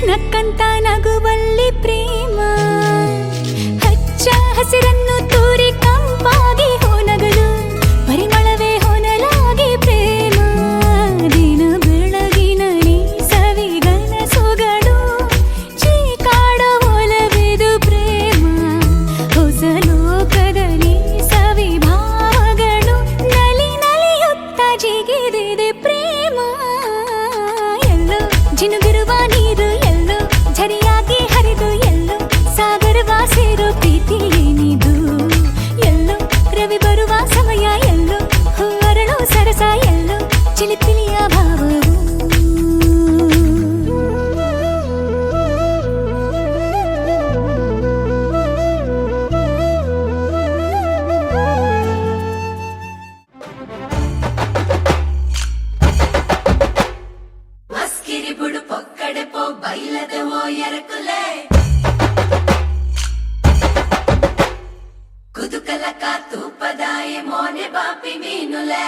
ನಕ್ಕಂತ ನಗುವಲ್ಲಿ ಪ್ರೇಮ ಹಚ್ಚ ಹಸಿರನ್ನು ತೂರಿ ಕಂಪಾಗಿ ಹೊನಗಲು ಪರಿಮಳವೇ ಹೊನಲಾಗಿ ಪ್ರೇಮ ದಿನ ಬೆಳಗಿನಲ್ಲಿ ಸವಿಗನ ಸೊಗಡು ಚೀಕಾಡೋ ಒಲವಿದು ಪ್ರೇಮ ಹೊಸ ಲೋಕದಲ್ಲಿ ಸವಿಭಾವಗಳು ನಲಿ ನಲಿಯುತ್ತ ಜಿಗಿದಿದೆ ಪ್ರೇಮ ಎಲ್ಲೋ ಜಿನುಗಿರುವ ನೀರು ಝರಿಯಾಗಿ ಹರಿದು ಎಲ್ಲೋ ಸಾಗರವ ಸೇರೋ ಪ್ರೀತಿ ಏನಿದು ಎಲ್ಲೋ ರವಿ ಬರುವ ಸಮಯ ಎಲ್ಲೋ ಹೊರಳೋ ಸರಸ ಎಲ್ಲೋ ಚಿಲಿಪಿಲಿಯ ಭಾವವು మస్కిరి బుడు పొక్కడే పో బయలదే ఓ ఎరకులే కుదుకలక తూపదాయే మోనే బాపి మీనులే